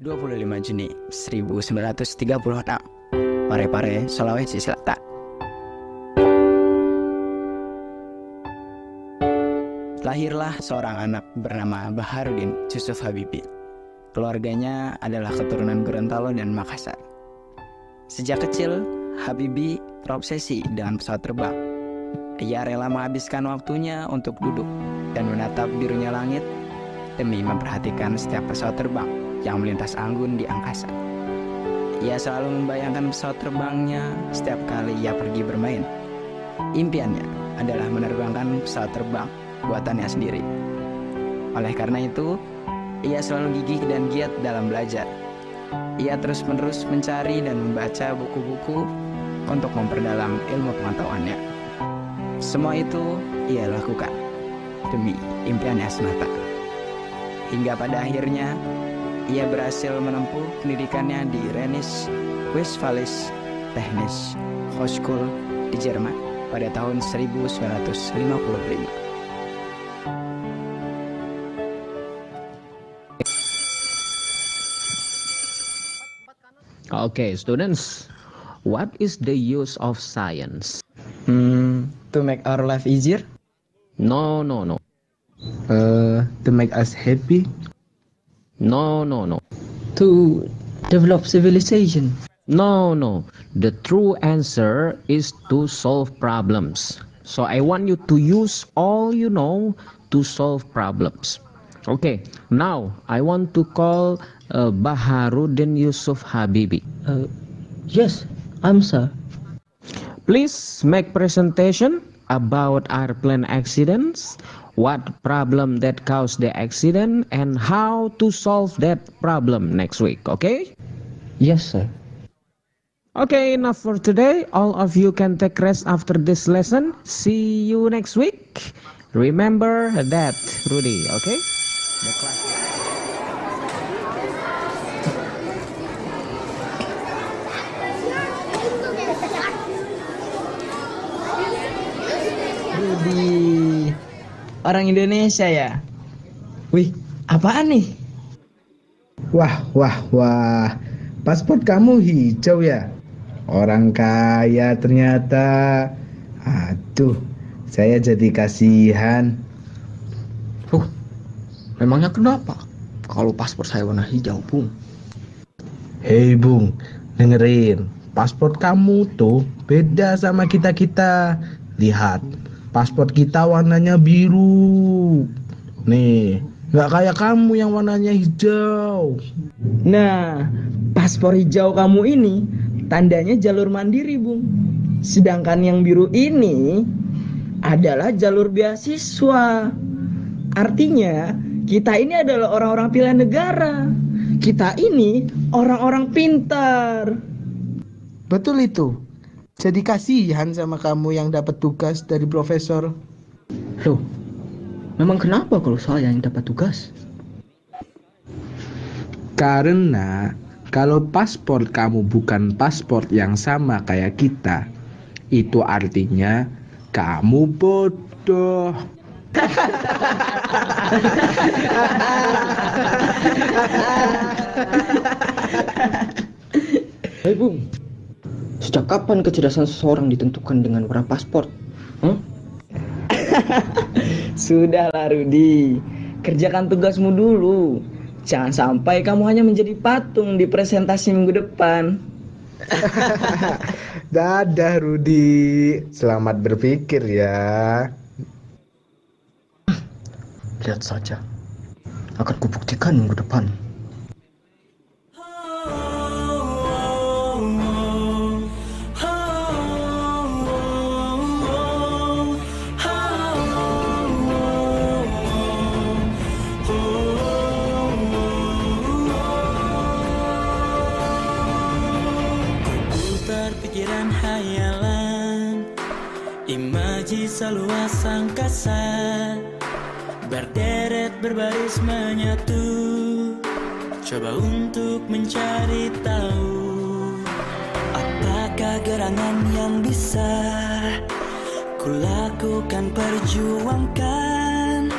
25 Juni 1936, Parepare, Sulawesi Selatan. Lahirlah seorang anak bernama Baharudin Yusuf Habibie. Keluarganya adalah keturunan Gorontalo dan Makassar. Sejak kecil, Habibie terobsesi dengan pesawat terbang. Ia rela menghabiskan waktunya untuk duduk dan menatap birunya langit demi memperhatikan setiap pesawat terbang yang melintas anggun di angkasa. Ia selalu membayangkan pesawat terbangnya setiap kali ia pergi bermain. Impiannya adalah menerbangkan pesawat terbang buatannya sendiri. Oleh karena itu, ia selalu gigih dan giat dalam belajar. Ia terus-menerus mencari dan membaca buku-buku untuk memperdalam ilmu pengetahuannya. Semua itu ia lakukan demi impiannya semata. Hingga pada akhirnya, ia berhasil menempuh pendidikannya di Rheinische Westfälische Technische Hochschule di Jerman pada tahun 1955. Okay, students, what is the use of science? To make our life easier? No. To make us happy? No. To develop civilization. No. The true answer is to solve problems. So I want you to use all you know to solve problems. Okay, now I want to call Baharudin Yusuf Habibie. Yes, I'm sir. Please make presentation about airplane accidents, what problem that caused the accident, and how to solve that problem next week, okay? Yes, sir. Okay, enough for today. All of you can take rest after this lesson. See you next week. Remember that, Rudy, okay? The class. Rudi, orang Indonesia ya? Wih, apaan nih? Wah, paspor kamu hijau ya? Orang kaya ternyata. Aduh, saya jadi kasihan. Memangnya kenapa? Kalau paspor saya warna hijau, Bung. Hei Bung, dengerin. Paspor kamu tuh beda sama kita-kita. Lihat, paspor kita warnanya biru. Nih, nggak kayak kamu yang warnanya hijau. Nah, paspor hijau kamu ini tandanya jalur mandiri, Bung. Sedangkan yang biru ini adalah jalur beasiswa. Artinya, kita ini adalah orang-orang pilihan negara. Kita ini orang-orang pintar. Betul itu. Jadi kasihan sama kamu yang dapat tugas dari profesor. Loh, memang kenapa kalau saya yang dapat tugas? Karena kalau paspor kamu bukan paspor yang sama kayak kita, itu artinya kamu bodoh. Hei Bung, sejak kapan kecerdasan seseorang ditentukan dengan warna paspor? Sudahlah Rudi, kerjakan tugasmu dulu. Jangan sampai kamu hanya menjadi patung di presentasi minggu depan. Dadah Rudi, selamat berpikir ya. Lihat saja, akan kubuktikan minggu depan. Pikiran hayalan, imaji seluas angkasa, berderet berbaris menyatu, coba untuk mencari tahu apakah gerangan yang bisa kulakukan, perjuangkan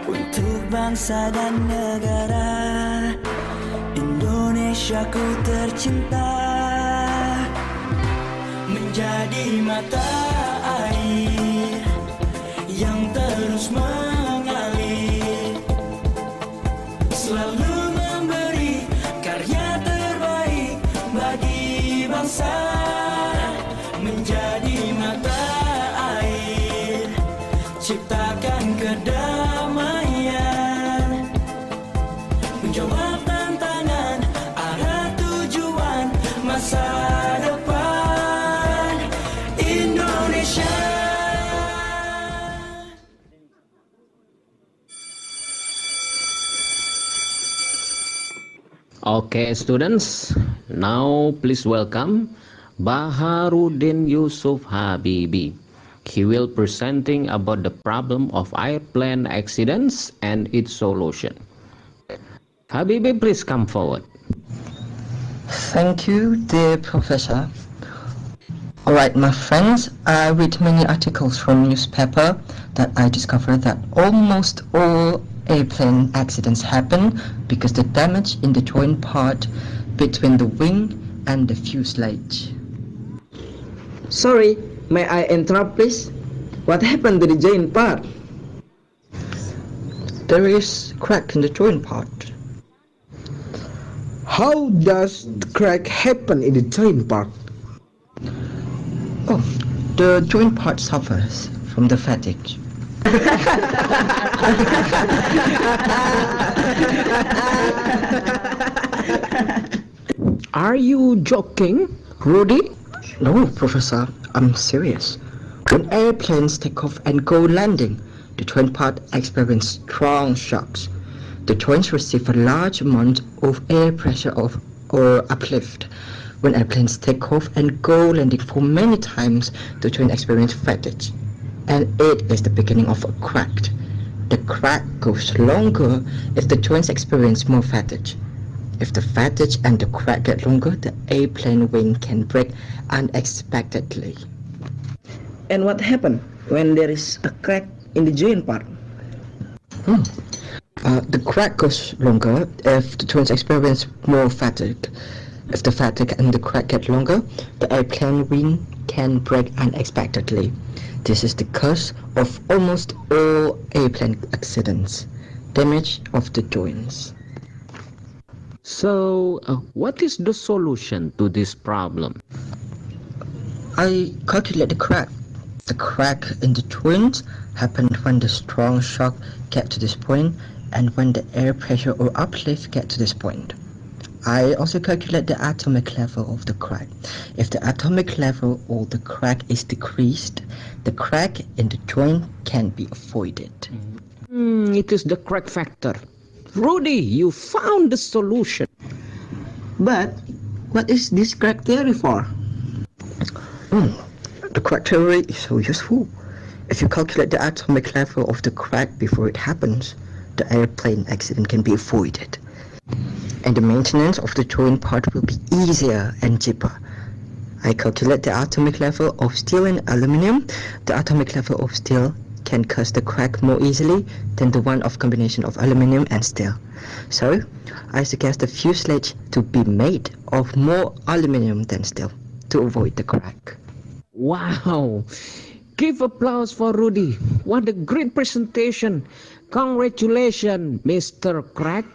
untuk bangsa dan negara Indonesia. Indonesiaku tercinta, menjadi mata air yang terus mengalir, selalu memberi karya terbaik bagi bangsa, menjadi mata air, ciptakan kedamaian, menjawab tantangan, arah tujuan masa depan Indonesia. Okay, students, now please welcome Baharudin Yusuf Habibi. He will presenting about the problem of airplane accidents and its solution. Habibi, please come forward. Thank you, dear Professor. Alright, my friends, I read many articles from newspaper that I discovered that almost all airplane accidents happen because the damage in the joint part between the wing and the fuselage. Sorry, may I interrupt please? What happened to the joint part? There is crack in the joint part. How does the crack happen in the joint part? Oh, the joint part suffers from the fatigue. Are you joking, Rudy? No, Professor, I'm serious. When airplanes take off and go landing, the joint part experience strong shocks. The joints receive a large amount of air pressure or uplift. When airplanes take off and go landing for many times, the joint experience fatigue, and it is the beginning of a crack. The crack goes longer if the joints experience more fatigue. If the fatigue and the crack get longer, the airplane wing can break unexpectedly. And what happened when there is a crack in the joint part? The crack goes longer if the joints experience more fatigue. If the fatigue and the crack get longer, the airplane wing can break unexpectedly. This is the cause of almost all airplane accidents, damage of the joints. So, what is the solution to this problem? I calculate the crack. The crack in the joint happened when the strong shock get to this point and when the air pressure or uplift get to this point. I also calculate the atomic level of the crack. If the atomic level of the crack is decreased, the crack in the joint can be avoided. It is the crack factor. Rudy, you found the solution. But what is this crack theory for? The crack theory is so useful. If you calculate the atomic level of the crack before it happens, the airplane accident can be avoided. And the maintenance of the joint part will be easier and cheaper. I calculate the atomic level of steel and aluminum. The atomic level of steel can cause the crack more easily than the one of combination of aluminum and steel. So, I suggest the fuselage to be made of more aluminum than steel to avoid the crack. Wow! Give applause for Rudy. What a great presentation. Congratulations, Mr. Crack.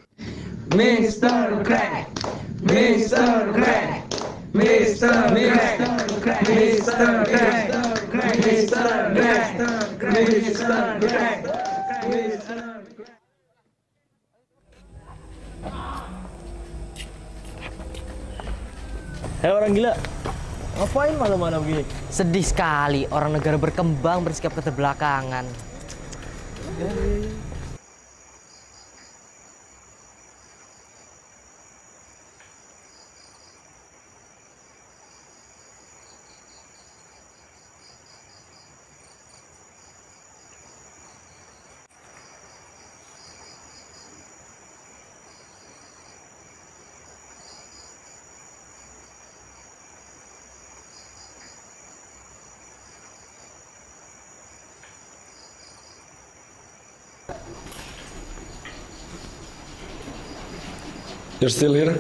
Mr. Crack, Mr. Crack, Mr. Crack, Mr. Crack, Mr. Crack, Mr. Crack, Mr. Hei orang gila, ngapain malam-malam begini? Sedih sekali orang negara berkembang bersikap keterbelakangan. You're still here?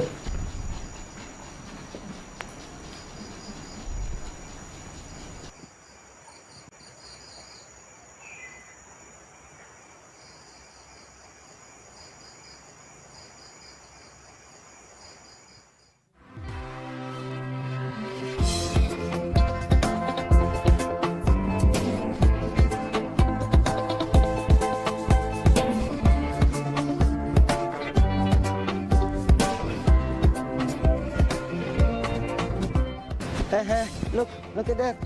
Oke, Dad.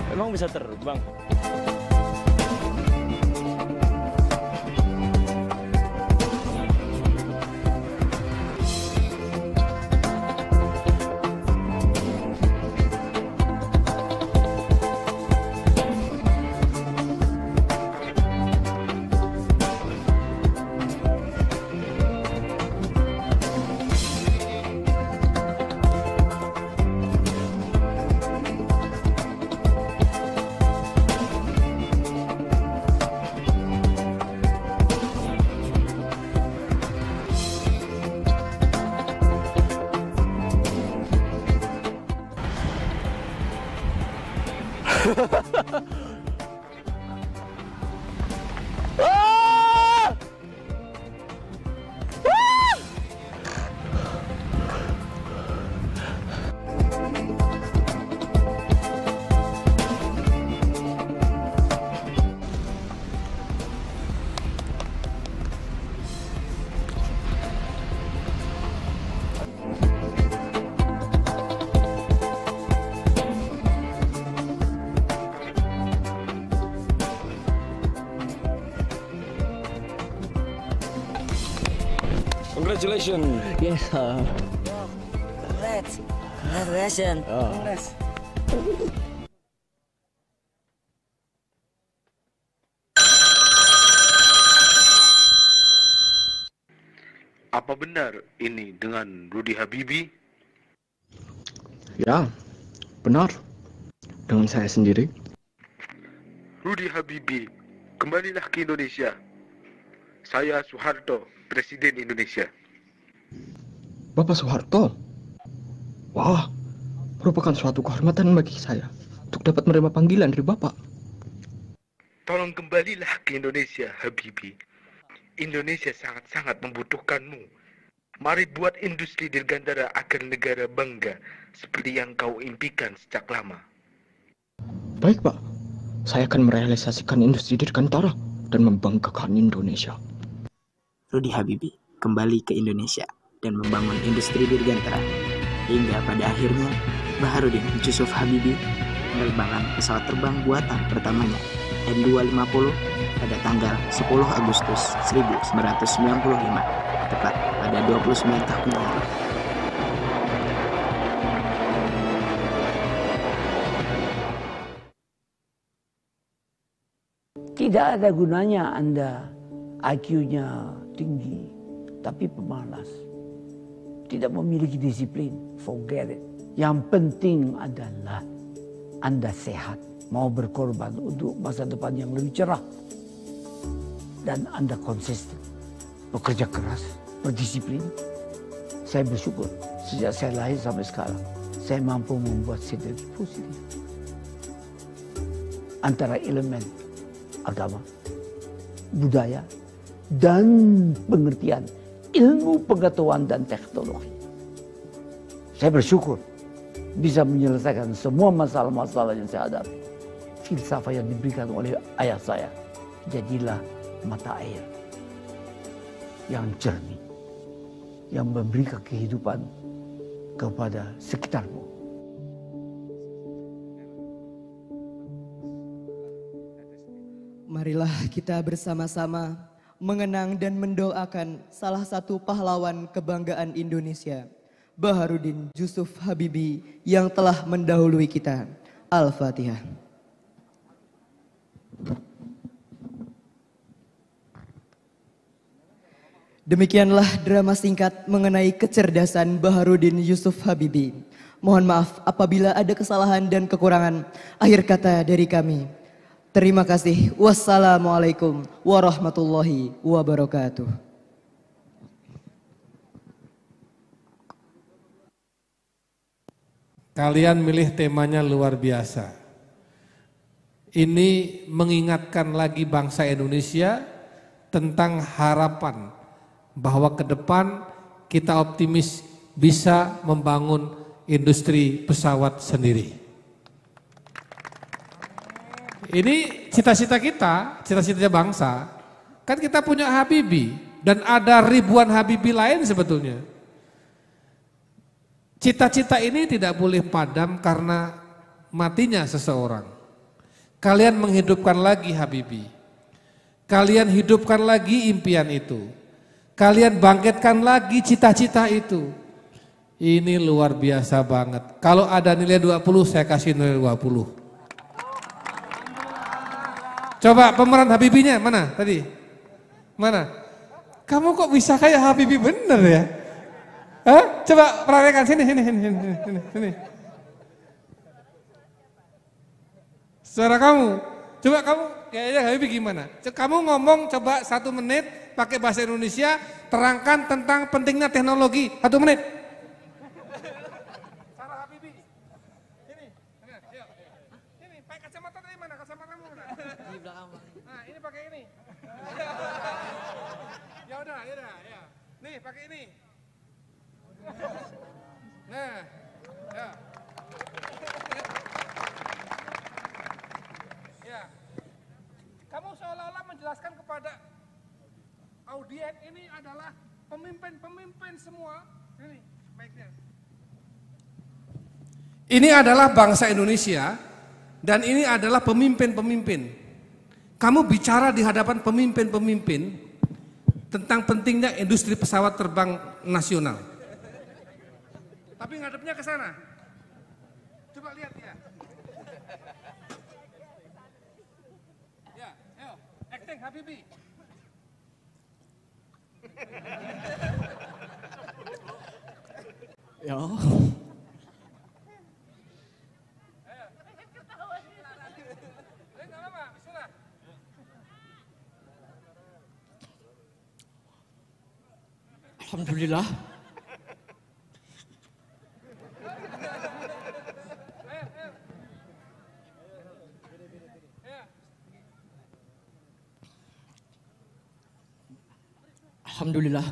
Emang bisa terbang? Congratulations. Yes, sir. Congratulations. Apa benar ini dengan Rudy Habibie? Ya, benar. Dengan saya sendiri. Rudy Habibie, kembalilah ke Indonesia. Saya Soeharto, Presiden Indonesia. Bapak Soeharto? Wah, merupakan suatu kehormatan bagi saya untuk dapat menerima panggilan dari Bapak. Tolong kembalilah ke Indonesia, Habibie. Indonesia sangat-sangat membutuhkanmu. Mari buat industri dirgantara agar negara bangga seperti yang kau impikan sejak lama. Baik, Pak. Saya akan merealisasikan industri dirgantara dan membanggakan Indonesia. Rudy Habibie kembali ke Indonesia dan membangun industri dirgantara hingga pada akhirnya Baharudin Yusuf Habibie menerbangkan pesawat terbang buatan pertamanya N250 pada tanggal 10 Agustus 1995 tepat pada 29 tahun lalu. Tidak ada gunanya Anda IQ-nya tinggi, tapi pemalas. Tidak memiliki disiplin, forget it. Yang penting adalah Anda sehat, mau berkorban untuk masa depan yang lebih cerah. Dan Anda konsisten, bekerja keras, berdisiplin. Saya bersyukur sejak saya lahir sampai sekarang, saya mampu membuat sinergi positif antara elemen agama, budaya, dan pengertian ilmu pengetahuan dan teknologi. Saya bersyukur bisa menyelesaikan semua masalah-masalah yang saya hadapi. Filsafat yang diberikan oleh ayah saya, jadilah mata air yang jernih, yang memberikan kehidupan kepada sekitarmu. Marilah kita bersama-sama mengenang dan mendoakan salah satu pahlawan kebanggaan Indonesia, Baharudin Yusuf Habibie yang telah mendahului kita. Al-Fatihah. Demikianlah drama singkat mengenai kecerdasan Baharudin Yusuf Habibie. Mohon maaf apabila ada kesalahan dan kekurangan. Akhir kata dari kami. Terima kasih. Wassalamualaikum warahmatullahi wabarakatuh. Kalian milih temanya luar biasa. Ini mengingatkan lagi bangsa Indonesia tentang harapan bahwa ke depan kita optimis bisa membangun industri pesawat sendiri. Ini cita-cita kita, cita-cita bangsa. Kan kita punya Habibie dan ada ribuan Habibie lain sebetulnya. cita-cita ini tidak boleh padam karena matinya seseorang. Kalian menghidupkan lagi Habibie. Kalian hidupkan lagi impian itu. Kalian bangkitkan lagi cita-cita itu. Ini luar biasa banget. Kalau ada nilai 20, saya kasih nilai 20. Coba pemeran Habibie-nya mana tadi? Mana? Kamu kok bisa kayak Habibie bener ya? Hah? Coba perhatikan sini. Suara kamu, coba kamu kayaknya Habibie gimana? Kamu ngomong coba 1 menit pakai bahasa Indonesia, terangkan tentang pentingnya teknologi. 1 menit. Sarah Habibie. Ini pakai kacamata dari mana? Kacamatamu mana? Di belakang. Nah, ini pakai ini. Ya udah, ya. Nih, pakai ini. Nah, ya. Ya, kamu seolah-olah menjelaskan kepada audiens ini adalah pemimpin semua. Ini baiknya. Ini adalah bangsa Indonesia dan ini adalah pemimpin-pemimpin. Kamu bicara di hadapan pemimpin-pemimpin tentang pentingnya industri pesawat terbang nasional. Tapi ngadepnya ke sana. Coba lihat ya. Acting Habibie. Ya. Alhamdulillah. Alhamdulillah,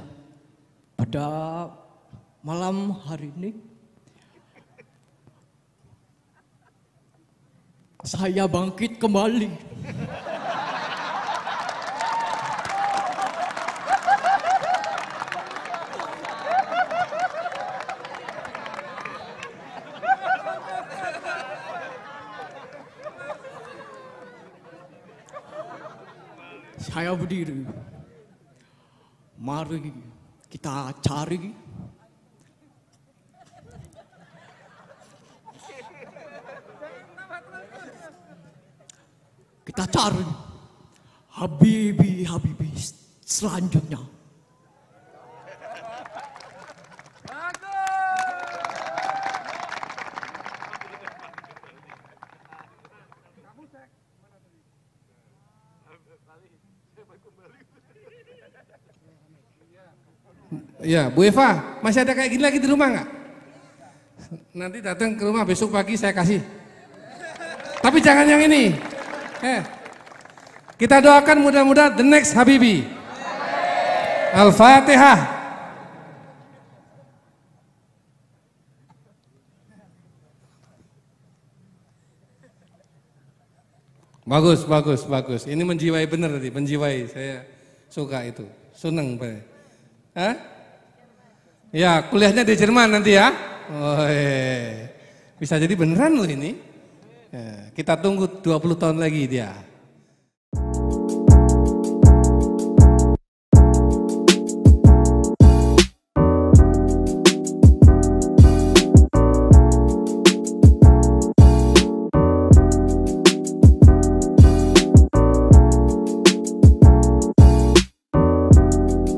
pada malam hari ini saya bangkit kembali. Saya berdiri. Mari kita cari Habibie selanjutnya. Ya, Bu Eva, masih ada kayak gini lagi di rumah nggak? Nanti datang ke rumah besok pagi saya kasih. Tapi jangan yang ini. Kita doakan mudah-mudahan the next Habibie. Al-Fatihah. Bagus. Ini menjiwai benar tadi, menjiwai. Saya suka itu, senang. Hah? Ya, kuliahnya di Jerman nanti ya. Oh, bisa jadi beneran loh ini. Ya, kita tunggu 20 tahun lagi dia.